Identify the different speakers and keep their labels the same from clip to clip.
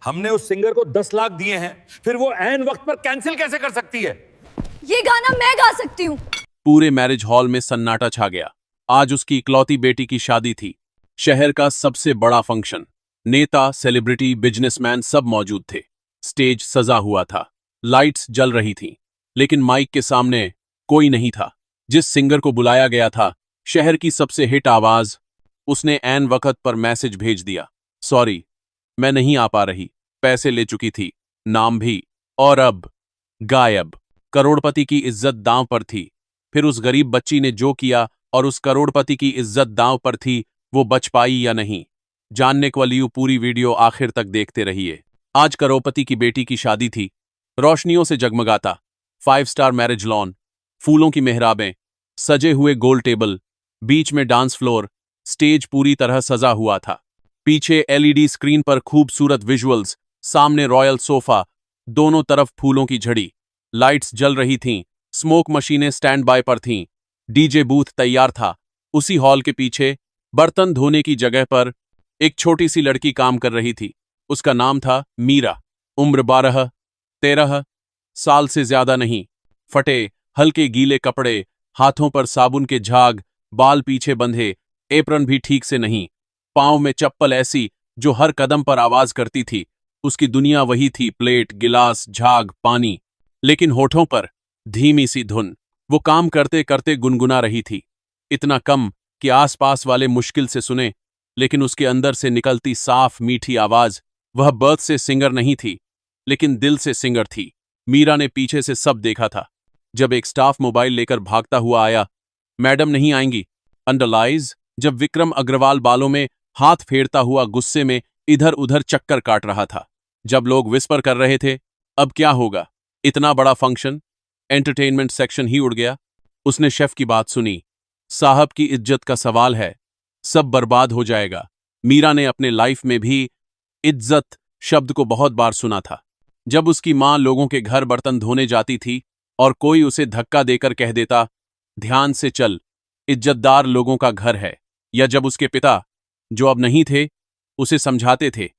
Speaker 1: हमने उस सिंगर को 10 लाख दिए हैं, फिर वो ऐन वक्त पर कैंसिल कैसे कर सकती है?
Speaker 2: ये गाना मैं गा सकती हूँ।
Speaker 3: पूरे मैरिज हॉल में सन्नाटा छा गया। आज उसकी इकलौती बेटी की शादी थी। शहर का सबसे बड़ा फंक्शन। नेता, सेलिब्रिटी, बिजनेसमैन सब मौजूद थे। स्टेज सजा हुआ था, लाइट्स जल रही थीं, लेकिन माइक के सामने कोई नहीं था। जिस सिंगर को बुलाया गया था, शहर की सबसे हिट आवाज, उसने ऐन वक्त पर मैसेज भेज दिया, सॉरी, मैं नहीं आ पा रही। पैसे ले चुकी थी, नाम भी, और अब गायब। करोड़पति की इज्जत दांव पर थी। फिर उस गरीब बच्ची ने जो किया और उस करोड़पति की इज्जत दांव पर थी, वो बच पाई या नहीं, जानने के लिए पूरी वीडियो आखिर तक देखते रहिए। आज करोड़पति की बेटी की शादी थी। रोशनियों से जगमगाता 5 स्टार मैरिज लॉन, फूलों की मेहराबें, सजे हुए गोल टेबल, बीच में डांस फ्लोर, स्टेज पूरी तरह सजा हुआ था। पीछे एलईडी स्क्रीन पर खूबसूरत विजुअल्स, सामने रॉयल सोफा, दोनों तरफ फूलों की झड़ी, लाइट्स जल रही थीं, स्मोक मशीनें स्टैंड बाय पर थीं, डीजे बूथ तैयार था। उसी हॉल के पीछे बर्तन धोने की जगह पर एक छोटी सी लड़की काम कर रही थी। उसका नाम था मीरा। उम्र 12-13 साल से ज्यादा नहीं। फटे हल्के गीले कपड़े, हाथों पर साबुन के झाग, बाल पीछे बंधे, एप्रन भी ठीक से नहीं, पांव में चप्पल ऐसी जो हर कदम पर आवाज करती थी। उसकी दुनिया वही थी, प्लेट, गिलास, झाग, पानी, लेकिन होठों पर धीमी सी धुन। वो काम करते करते गुनगुना रही थी, इतना कम कि आसपास वाले मुश्किल से सुने, लेकिन उसके अंदर से निकलती साफ मीठी आवाज, वह बर्थ से सिंगर नहीं थी, लेकिन दिल से सिंगर थी। मीरा ने पीछे से सब देखा था। जब एक स्टाफ मोबाइल लेकर भागता हुआ आया, मैडम नहीं आएंगी, अंडरलाइज। जब विक्रम अग्रवाल बालों में हाथ फेरता हुआ गुस्से में इधर उधर चक्कर काट रहा था। जब लोग विस्पर कर रहे थे, अब क्या होगा, इतना बड़ा फंक्शन, एंटरटेनमेंट सेक्शन ही उड़ गया। उसने शेफ की बात सुनी, साहब की इज्जत का सवाल है, सब बर्बाद हो जाएगा। मीरा ने अपने लाइफ में भी इज्जत शब्द को बहुत बार सुना था। जब उसकी मां लोगों के घर बर्तन धोने जाती थी और कोई उसे धक्का देकर कह देता, ध्यान से चल, इज्जतदार लोगों का घर है, या जब उसके पिता, जो अब नहीं थे, उसे समझाते थे,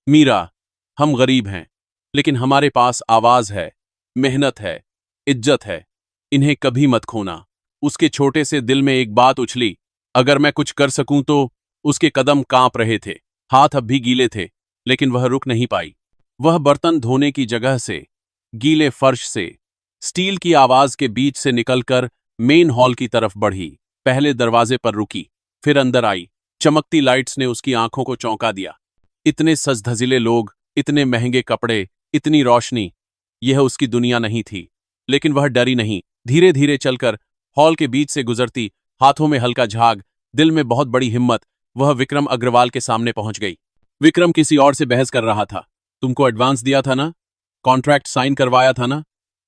Speaker 3: मीरा, हम गरीब हैं, लेकिन हमारे पास आवाज है, मेहनत है, इज्जत है, इन्हें कभी मत खोना। उसके छोटे से दिल में एक बात उछली, अगर मैं कुछ कर सकूं तो। उसके कदम कांप रहे थे, हाथ अब भी गीले थे, लेकिन वह रुक नहीं पाई। वह बर्तन धोने की जगह से, गीले फर्श से, स्टील की आवाज के बीच से निकलकर मेन हॉल की तरफ बढ़ी। पहले दरवाजे पर रुकी, फिर अंदर आई। चमकती लाइट्स ने उसकी आंखों को चौंका दिया। इतने सज-धजिले लोग, इतने महंगे कपड़े, इतनी रोशनी, यह उसकी दुनिया नहीं थी। लेकिन वह डरी नहीं। धीरे धीरे चलकर हॉल के बीच से गुजरती, हाथों में हल्का झाग, दिल में बहुत बड़ी हिम्मत, वह विक्रम अग्रवाल के सामने पहुंच गई। विक्रम किसी और से बहस कर रहा था। तुमको एडवांस दिया था ना, कॉन्ट्रैक्ट साइन करवाया था ना,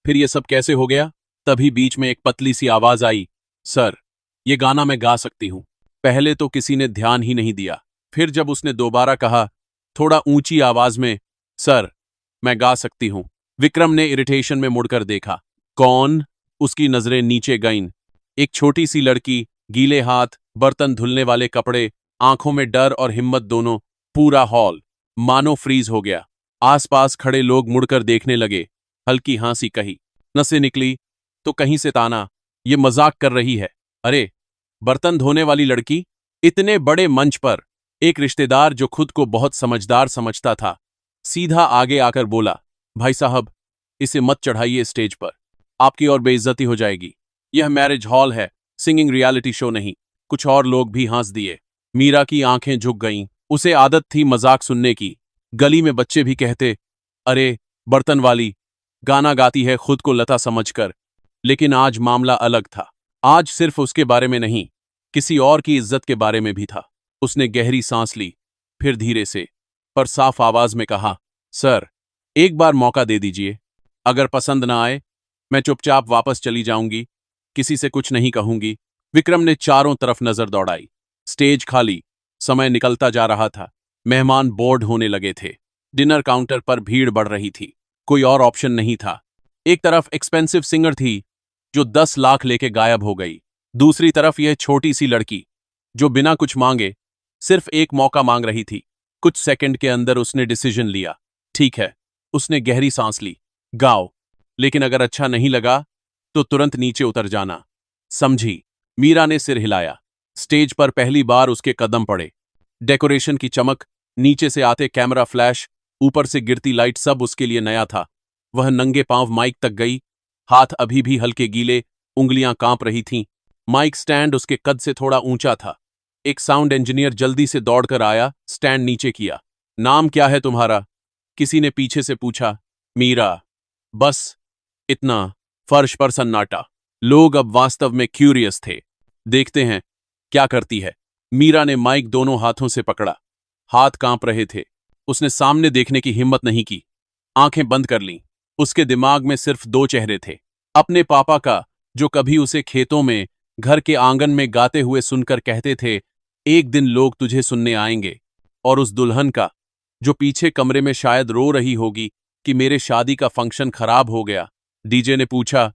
Speaker 3: फिर यह सब कैसे हो गया? तभी बीच में एक पतली सी आवाज आई, सर, ये गाना मैं गा सकती हूं। पहले तो किसी ने ध्यान ही नहीं दिया। फिर जब उसने दोबारा कहा, थोड़ा ऊंची आवाज में, सर, मैं गा सकती हूं, विक्रम ने इरिटेशन में मुड़कर देखा। कौन? उसकी नजरें नीचे गईं। एक छोटी सी लड़की, गीले हाथ, बर्तन धुलने वाले कपड़े, आंखों में डर और हिम्मत दोनों। पूरा हॉल मानो फ्रीज हो गया। आसपास खड़े लोग मुड़कर देखने लगे। हल्की हंसी कही, नसें निकली तो कहीं से ताना, ये मजाक कर रही है। अरे, बर्तन धोने वाली लड़की? इतने बड़े मंच पर एक रिश्तेदार जो खुद को बहुत समझदार समझता था, सीधा आगे आकर बोला, भाई साहब, इसे मत चढ़ाइए स्टेज पर, आपकी और बेइज्जती हो जाएगी। यह मैरिज हॉल है, सिंगिंग रियलिटी शो नहीं। कुछ और लोग भी हंस दिए। मीरा की आंखें झुक गईं। उसे आदत थी मजाक सुनने की। गली में बच्चे भी कहते, अरे, बर्तन वाली गाना गाती है खुद को लता समझकर। लेकिन आज मामला अलग था। आज सिर्फ उसके बारे में नहीं, किसी और की इज्जत के बारे में भी था। उसने गहरी सांस ली, फिर धीरे से पर साफ आवाज में कहा, सर, एक बार मौका दे दीजिए। अगर पसंद ना आए, मैं चुपचाप वापस चली जाऊंगी, किसी से कुछ नहीं कहूंगी। विक्रम ने चारों तरफ नजर दौड़ाई। स्टेज खाली, समय निकलता जा रहा था। मेहमान बोर्ड होने लगे थे। डिनर काउंटर पर भीड़ बढ़ रही थी। कोई और ऑप्शन नहीं था। एक तरफ एक्सपेंसिव सिंगर थी जो 10 लाख लेके गायब हो गई, दूसरी तरफ यह छोटी सी लड़की जो बिना कुछ मांगे सिर्फ एक मौका मांग रही थी। कुछ सेकंड के अंदर उसने डिसीजन लिया। ठीक है, उसने गहरी सांस ली। गाओ, लेकिन अगर अच्छा नहीं लगा तो तुरंत नीचे उतर जाना, समझी? मीरा ने सिर हिलाया। स्टेज पर पहली बार उसके कदम पड़े। डेकोरेशन की चमक, नीचे से आते कैमरा फ्लैश, ऊपर से गिरती लाइट, सब उसके लिए नया था। वह नंगे पांव माइक तक गई। हाथ अभी भी हल्के गीले, उंगलियां कांप रही थीं। माइक स्टैंड उसके कद से थोड़ा ऊंचा था। एक साउंड इंजीनियर जल्दी से दौड़कर आया, स्टैंड नीचे किया। नाम क्या है तुम्हारा? किसी ने पीछे से पूछा। मीरा। बस इतना। फर्श पर सन्नाटा। लोग अब वास्तव में क्यूरियस थे। देखते हैं क्या करती है। मीरा ने माइक दोनों हाथों से पकड़ा। हाथ कांप रहे थे। उसने सामने देखने की हिम्मत नहीं की। आंखें बंद कर लीं। उसके दिमाग में सिर्फ दो चेहरे थे। अपने पापा का, जो कभी उसे खेतों में, घर के आंगन में गाते हुए सुनकर कहते थे, एक दिन लोग तुझे सुनने आएंगे, और उस दुल्हन का, जो पीछे कमरे में शायद रो रही होगी कि मेरे शादी का फंक्शन खराब हो गया। डीजे ने पूछा,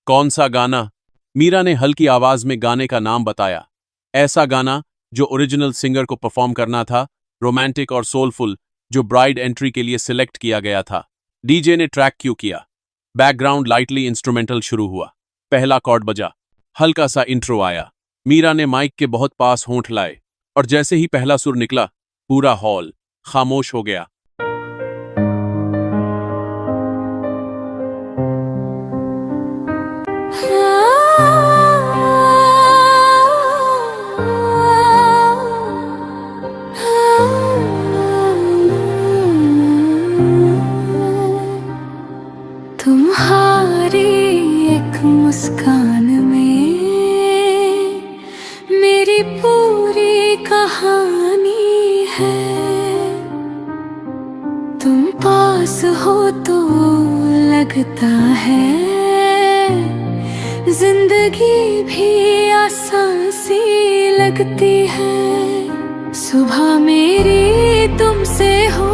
Speaker 3: कौन सा गाना? मीरा ने हल्की आवाज में गाने का नाम बताया। ऐसा गाना जो ओरिजिनल सिंगर को परफॉर्म करना था, रोमांटिक और सोलफुल, जो ब्राइड एंट्री के लिए सिलेक्ट किया गया था। डीजे ने ट्रैक क्यू किया। बैकग्राउंड लाइटली इंस्ट्रूमेंटल शुरू हुआ। पहला कॉर्ड बजा। हल्का सा इंट्रो आया। मीरा ने माइक के बहुत पास होंठ लाए, और जैसे ही पहला सुर निकला, पूरा हॉल खामोश हो गया।
Speaker 4: तुम्हारी एक मुस्कान में मेरी पूरी कहानी है। तुम पास हो तो लगता है जिंदगी भी आसान सी लगती है। सुबह मेरी तुमसे हो,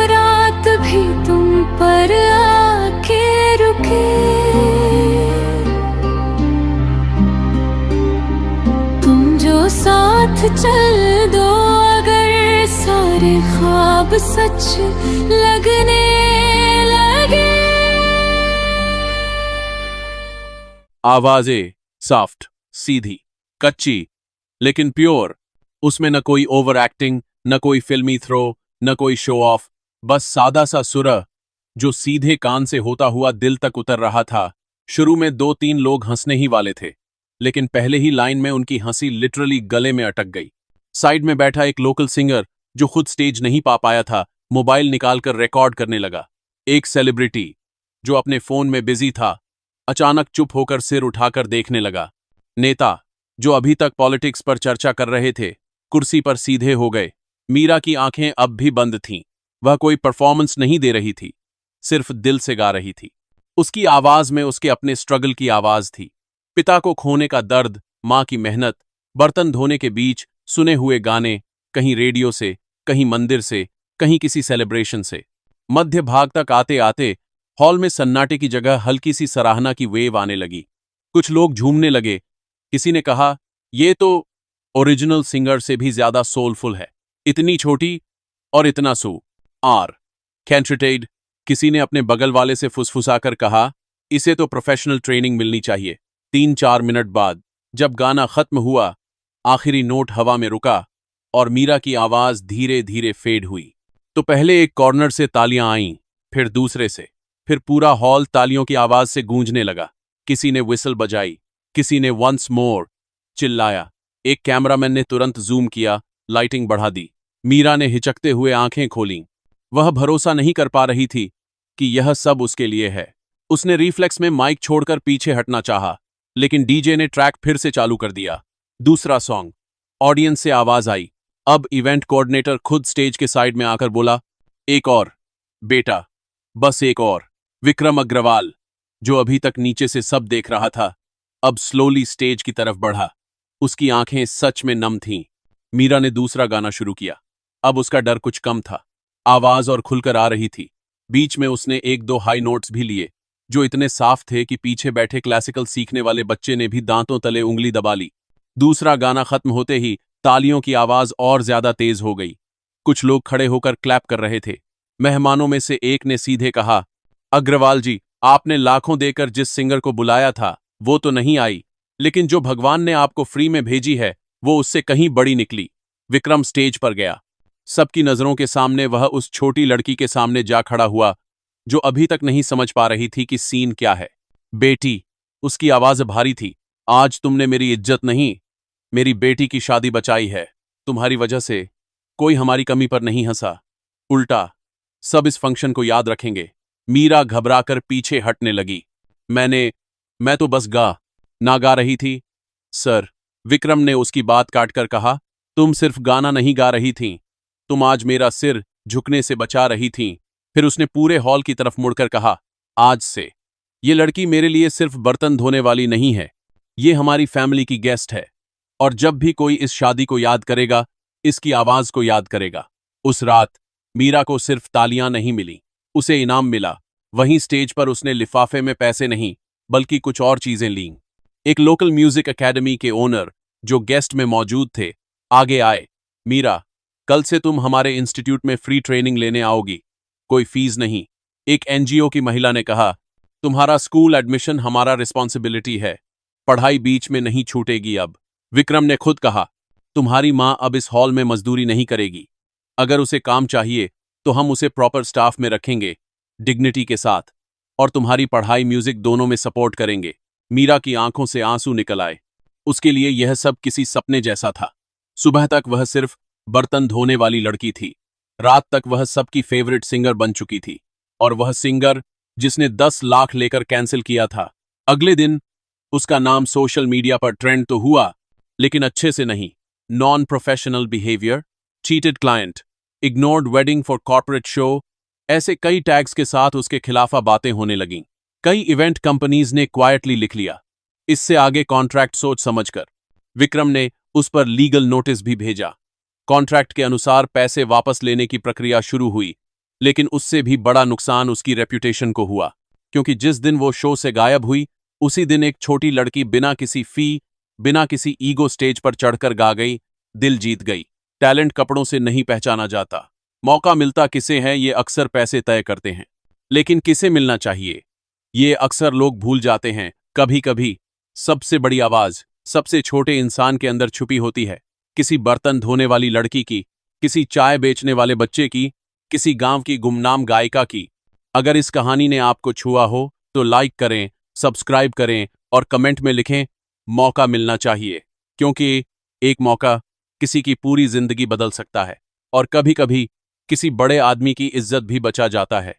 Speaker 4: रात भी तुम पर आके रुके। तुम जो साथ चल दो, अगर सारे ख्वाब सच लगने लगे।
Speaker 3: आवाजें सॉफ्ट, सीधी, कच्ची, लेकिन प्योर। उसमें न कोई ओवर एक्टिंग, न कोई फिल्मी थ्रो, न कोई शो ऑफ, बस सादा सा सुर जो सीधे कान से होता हुआ दिल तक उतर रहा था। शुरू में 2-3 लोग हंसने ही वाले थे, लेकिन पहले ही लाइन में उनकी हंसी लिटरली गले में अटक गई। साइड में बैठा एक लोकल सिंगर, जो खुद स्टेज नहीं पा पाया था, मोबाइल निकालकर रिकॉर्ड करने लगा। एक सेलिब्रिटी, जो अपने फोन में बिजी था, अचानक चुप होकर सिर उठाकर देखने लगा। नेता, जो अभी तक पॉलिटिक्स पर चर्चा कर रहे थे, कुर्सी पर सीधे हो गए। मीरा की आंखें अब भी बंद थीं। वह कोई परफॉर्मेंस नहीं दे रही थी, सिर्फ दिल से गा रही थी। उसकी आवाज में उसके अपने स्ट्रगल की आवाज थी। पिता को खोने का दर्द, मां की मेहनत, बर्तन धोने के बीच सुने हुए गाने, कहीं रेडियो से, कहीं मंदिर से, कहीं किसी सेलिब्रेशन से। मध्य भाग तक आते आते हॉल में सन्नाटे की जगह हल्की सी सराहना की वेव आने लगी। कुछ लोग झूमने लगे। किसी ने कहा, ये तो ओरिजिनल सिंगर से भी ज्यादा सोलफुल है, इतनी छोटी और इतना आर कैंट्रिटेड। किसी ने अपने बगल वाले से फुसफुसाकर कहा, इसे तो प्रोफेशनल ट्रेनिंग मिलनी चाहिए। 3-4 मिनट बाद जब गाना खत्म हुआ, आखिरी नोट हवा में रुका और मीरा की आवाज धीरे धीरे फेड हुई, तो पहले एक कॉर्नर से तालियां आईं, फिर दूसरे से, फिर पूरा हॉल तालियों की आवाज से गूंजने लगा। किसी ने व्हिसल बजाई, किसी ने वंस मोर चिल्लाया। एक कैमरामैन ने तुरंत जूम किया, लाइटिंग बढ़ा दी। मीरा ने हिचकते हुए आंखें खोलीं। वह भरोसा नहीं कर पा रही थी कि यह सब उसके लिए है। उसने रिफ्लेक्स में माइक छोड़कर पीछे हटना चाहा, लेकिन डीजे ने ट्रैक फिर से चालू कर दिया। दूसरा सॉन्ग। ऑडियंस से आवाज आई। अब इवेंट कोऑर्डिनेटर खुद स्टेज के साइड में आकर बोला, एक और बेटा, बस एक और। विक्रम अग्रवाल, जो अभी तक नीचे से सब देख रहा था, अब स्लोली स्टेज की तरफ बढ़ा। उसकी आंखें सच में नम थीं। मीरा ने दूसरा गाना शुरू किया। अब उसका डर कुछ कम था। आवाज और खुलकर आ रही थी। बीच में उसने 1-2 हाई नोट्स भी लिए, जो इतने साफ थे कि पीछे बैठे क्लासिकल सीखने वाले बच्चे ने भी दांतों तले उंगली दबा ली। दूसरा गाना खत्म होते ही तालियों की आवाज और ज्यादा तेज हो गई। कुछ लोग खड़े होकर क्लैप कर रहे थे, मेहमानों में से एक ने सीधे कहा, अग्रवाल जी, आपने लाखों देकर जिस सिंगर को बुलाया था वो तो नहीं आई, लेकिन जो भगवान ने आपको फ्री में भेजी है वो उससे कहीं बड़ी निकली। विक्रम स्टेज पर गया। सबकी नजरों के सामने वह उस छोटी लड़की के सामने जा खड़ा हुआ जो अभी तक नहीं समझ पा रही थी कि सीन क्या है। बेटी, उसकी आवाज भारी थी, आज तुमने मेरी इज्जत नहीं, मेरी बेटी की शादी बचाई है। तुम्हारी वजह से कोई हमारी कमी पर नहीं हंसा, उल्टा सब इस फंक्शन को याद रखेंगे। मीरा घबराकर पीछे हटने लगी। मैं तो बस ना गा रही थी सर। विक्रम ने उसकी बात काटकर कहा, तुम सिर्फ गाना नहीं गा रही थीं, तुम आज मेरा सिर झुकने से बचा रही थीं। फिर उसने पूरे हॉल की तरफ मुड़कर कहा, आज से ये लड़की मेरे लिए सिर्फ बर्तन धोने वाली नहीं है, ये हमारी फैमिली की गेस्ट है, और जब भी कोई इस शादी को याद करेगा, इसकी आवाज को याद करेगा। उस रात मीरा को सिर्फ तालियां नहीं मिली, उसे इनाम मिला। वहीं स्टेज पर उसने लिफाफे में पैसे नहीं बल्कि कुछ और चीजें लीं। एक लोकल म्यूजिक एकेडमी के ओनर जो गेस्ट में मौजूद थे आगे आए। मीरा, कल से तुम हमारे इंस्टीट्यूट में फ्री ट्रेनिंग लेने आओगी, कोई फीस नहीं। एक एनजीओ की महिला ने कहा, तुम्हारा स्कूल एडमिशन हमारा रिस्पॉन्सिबिलिटी है, पढ़ाई बीच में नहीं छूटेगी अब। विक्रम ने खुद कहा, तुम्हारी मां अब इस हॉल में मजदूरी नहीं करेगी, अगर उसे काम चाहिए तो हम उसे प्रॉपर स्टाफ में रखेंगे, डिग्निटी के साथ, और तुम्हारी पढ़ाई म्यूजिक दोनों में सपोर्ट करेंगे। मीरा की आंखों से आंसू निकल आए। उसके लिए यह सब किसी सपने जैसा था। सुबह तक वह सिर्फ बर्तन धोने वाली लड़की थी, रात तक वह सबकी फेवरेट सिंगर बन चुकी थी, और वह सिंगर जिसने 10 लाख लेकर कैंसिल किया था। अगले दिन उसका नाम सोशल मीडिया पर ट्रेंड तो हुआ, लेकिन अच्छे से नहीं। Non professional behaviour, cheated client, ignored wedding for corporate show, ऐसे कई टैग्स के साथ उसके खिलाफ बातें होने लगीं। कई इवेंट कंपनीज ने क्वाइटली लिख लिया, इससे आगे कॉन्ट्रैक्ट सोच समझकर। विक्रम ने उस पर लीगल नोटिस भी भेजा। कॉन्ट्रैक्ट के अनुसार पैसे वापस लेने की प्रक्रिया शुरू हुई, लेकिन उससे भी बड़ा नुकसान उसकी रेप्यूटेशन को हुआ, क्योंकि जिस दिन वो शो से गायब हुई उसी दिन एक छोटी लड़की बिना किसी फी, बिना किसी ईगो स्टेज पर चढ़कर गा गई, दिल जीत गई। टैलेंट कपड़ों से नहीं पहचाना जाता, मौका मिलता किसे है ये अक्सर पैसे तय करते हैं, लेकिन किसे मिलना चाहिए ये अक्सर लोग भूल जाते हैं। कभी कभी सबसे बड़ी आवाज सबसे छोटे इंसान के अंदर छुपी होती है, किसी बर्तन धोने वाली लड़की की, किसी चाय बेचने वाले बच्चे की, किसी गांव की गुमनाम गायिका की। अगर इस कहानी ने आपको छुआ हो तो लाइक करें, सब्सक्राइब करें और कमेंट में लिखें, मौका मिलना चाहिए, क्योंकि एक मौका किसी की पूरी जिंदगी बदल सकता है, और कभी कभी किसी बड़े आदमी की इज्जत भी बचा जाता है।